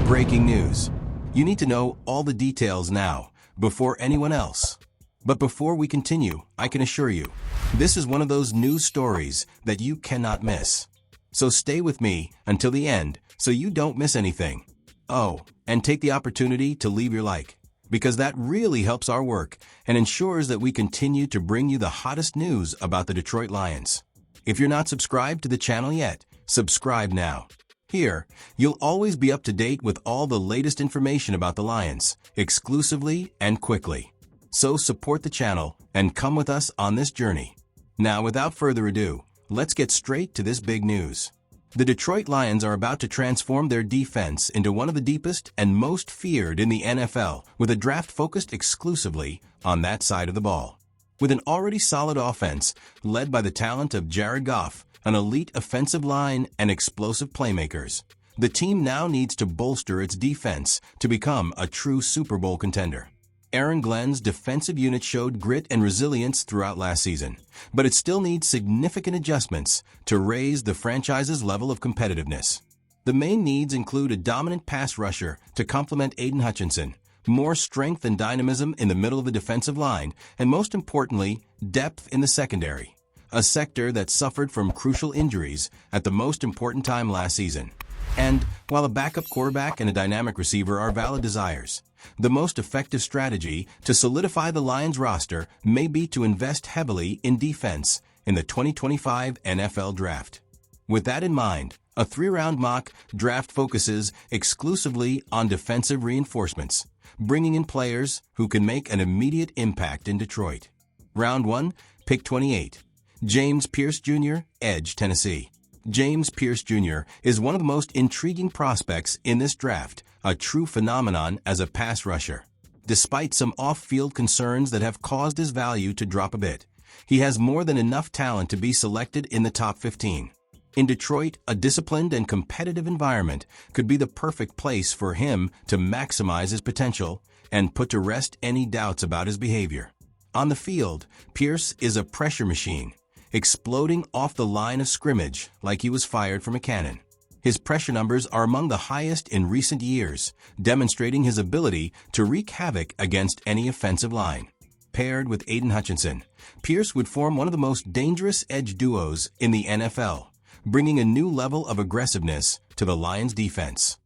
Breaking news. You need to know all the details now, before anyone else. But before we continue, I can assure you, this is one of those news stories that you cannot miss. So stay with me until the end so you don't miss anything. Oh, and take the opportunity to leave your like, because that really helps our work and ensures that we continue to bring you the hottest news about the Detroit Lions. If you're not subscribed to the channel yet, subscribe now. Here, you'll always be up to date with all the latest information about the Lions, exclusively and quickly. So support the channel and come with us on this journey. Now, without further ado, let's get straight to this big news. The Detroit Lions are about to transform their defense into one of the deepest and most feared in the NFL, with a draft focused exclusively on that side of the ball. With an already solid offense led by the talent of Jared Goff, an elite offensive line, and explosive playmakers, the team now needs to bolster its defense to become a true Super Bowl contender. Aaron Glenn's defensive unit showed grit and resilience throughout last season, but it still needs significant adjustments to raise the franchise's level of competitiveness. The main needs include a dominant pass rusher to complement Aiden Hutchinson, more strength and dynamism in the middle of the defensive line, and most importantly, depth in the secondary, a sector that suffered from crucial injuries at the most important time last season. And while a backup quarterback and a dynamic receiver are valid desires, the most effective strategy to solidify the Lions roster may be to invest heavily in defense in the 2025 NFL Draft. With that in mind, a 3-round mock draft focuses exclusively on defensive reinforcements, bringing in players who can make an immediate impact in Detroit. Round 1, pick 28. James Pierce Jr., Edge, Tennessee. James Pierce Jr. is one of the most intriguing prospects in this draft, a true phenomenon as a pass rusher. Despite some off-field concerns that have caused his value to drop a bit, he has more than enough talent to be selected in the top 15. In Detroit, a disciplined and competitive environment could be the perfect place for him to maximize his potential and put to rest any doubts about his behavior. On the field, Pierce is a pressure machine, exploding off the line of scrimmage like he was fired from a cannon. His pressure numbers are among the highest in recent years, demonstrating his ability to wreak havoc against any offensive line. Paired with Aiden Hutchinson, Pierce would form one of the most dangerous edge duos in the NFL, bringing a new level of aggressiveness to the Lions' defense.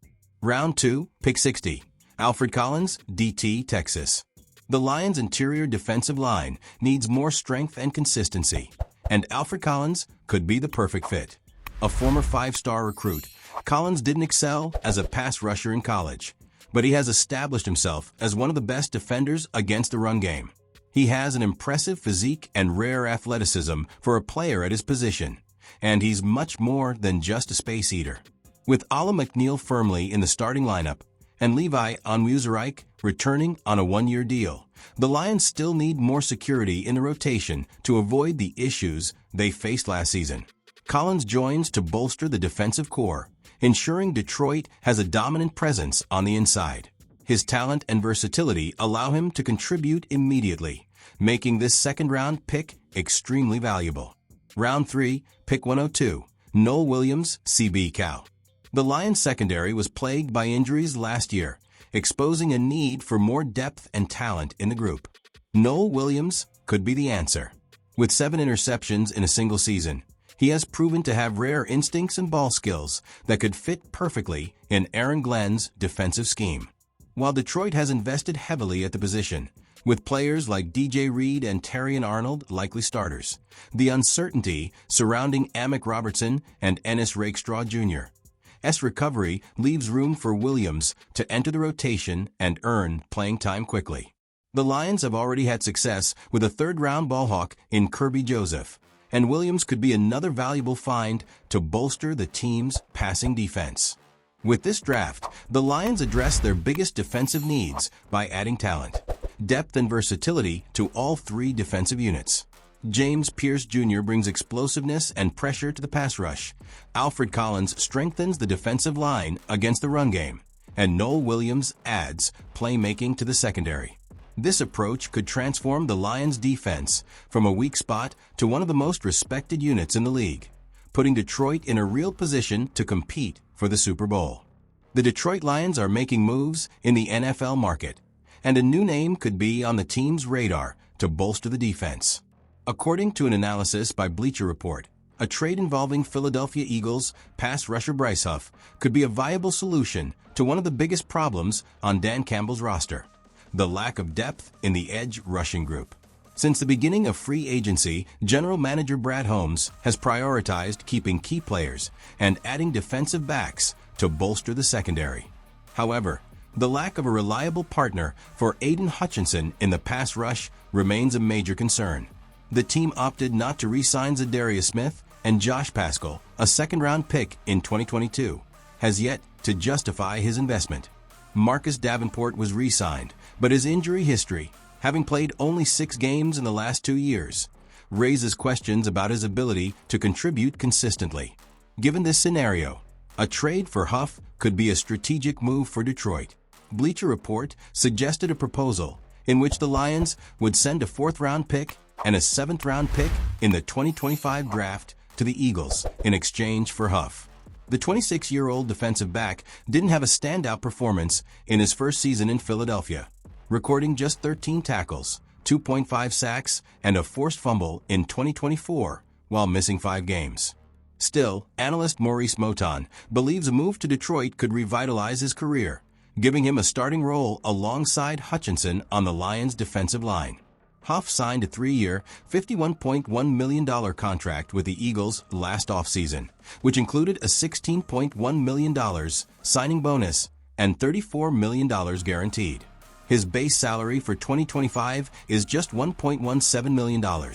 Round 2, pick 60. Alfred Collins, DT, Texas. The Lions' interior defensive line needs more strength and consistency, and Alfred Collins could be the perfect fit. A former 5-star recruit, Collins didn't excel as a pass rusher in college, but he has established himself as one of the best defenders against the run game. He has an impressive physique and rare athleticism for a player at his position, and he's much more than just a space eater. With Ala McNeil firmly in the starting lineup and Levi Onwuzurike returning on a 1-year deal, the Lions still need more security in the rotation to avoid the issues they faced last season. Collins joins to bolster the defensive core, ensuring Detroit has a dominant presence on the inside. His talent and versatility allow him to contribute immediately, making this second-round pick extremely valuable. Round 3, pick 102. Noel Williams, CB Cal. The Lions secondary was plagued by injuries last year, exposing a need for more depth and talent in the group. Noel Williams could be the answer. With 7 interceptions in a single season, he has proven to have rare instincts and ball skills that could fit perfectly in Aaron Glenn's defensive scheme. While Detroit has invested heavily at the position, with players like DJ Reed and Terrion Arnold likely starters, the uncertainty surrounding Amick Robertson and Ennis Rakestraw Jr.'s recovery leaves room for Williams to enter the rotation and earn playing time quickly. The Lions have already had success with a 3rd-round ballhawk in Kirby Joseph, and Williams could be another valuable find to bolster the team's passing defense. With this draft, the Lions address their biggest defensive needs by adding talent, depth, and versatility to all 3 defensive units. James Pierce Jr. brings explosiveness and pressure to the pass rush. Alfred Collins strengthens the defensive line against the run game, and Noel Williams adds playmaking to the secondary. This approach could transform the Lions' defense from a weak spot to one of the most respected units in the league, putting Detroit in a real position to compete for the Super Bowl. The Detroit Lions are making moves in the NFL market, and a new name could be on the team's radar to bolster the defense. According to an analysis by Bleacher Report, a trade involving Philadelphia Eagles pass rusher Bryce Huff could be a viable solution to one of the biggest problems on Dan Campbell's roster: the lack of depth in the edge rushing group. Since the beginning of free agency, General Manager Brad Holmes has prioritized keeping key players and adding defensive backs to bolster the secondary. However, the lack of a reliable partner for Aiden Hutchinson in the pass rush remains a major concern. The team opted not to re-sign Zadarius Smith, and Josh Paschal, a second-round pick in 2022, has yet to justify his investment. Marcus Davenport was re-signed, but his injury history, having played only 6 games in the last 2 years, raises questions about his ability to contribute consistently. Given this scenario, a trade for Huff could be a strategic move for Detroit. Bleacher Report suggested a proposal in which the Lions would send a 4th-round pick and a 7th-round pick in the 2025 draft to the Eagles in exchange for Huff. The 26-year-old defensive back didn't have a standout performance in his first season in Philadelphia, recording just 13 tackles, 2.5 sacks, and a forced fumble in 2024 while missing 5 games. Still, analyst Maurice Moton believes a move to Detroit could revitalize his career, giving him a starting role alongside Hutchinson on the Lions' defensive line. Huff signed a 3-year, $51.1 million contract with the Eagles last offseason, which included a $16.1 million signing bonus and $34 million guaranteed. His base salary for 2025 is just $1.17 million,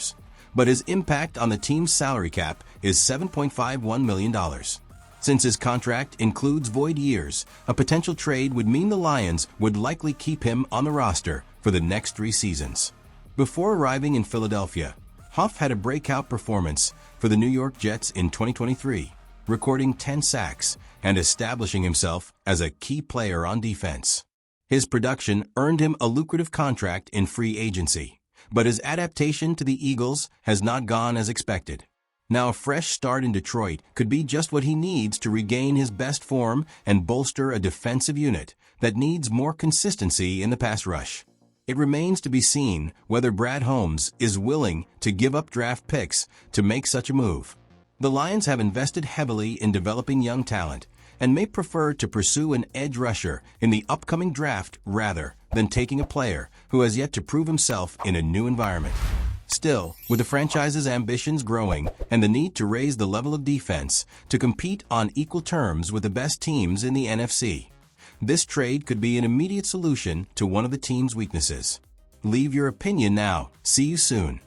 but his impact on the team's salary cap is $7.51 million. Since his contract includes void years, a potential trade would mean the Lions would likely keep him on the roster for the next 3 seasons. Before arriving in Philadelphia, Huff had a breakout performance for the New York Jets in 2023, recording 10 sacks and establishing himself as a key player on defense. His production earned him a lucrative contract in free agency, but his adaptation to the Eagles has not gone as expected. Now a fresh start in Detroit could be just what he needs to regain his best form and bolster a defensive unit that needs more consistency in the pass rush. It remains to be seen whether Brad Holmes is willing to give up draft picks to make such a move. The Lions have invested heavily in developing young talent and may prefer to pursue an edge rusher in the upcoming draft rather than taking a player who has yet to prove himself in a new environment. Still, with the franchise's ambitions growing and the need to raise the level of defense to compete on equal terms with the best teams in the NFC, this trade could be an immediate solution to one of the team's weaknesses. Leave your opinion now. See you soon.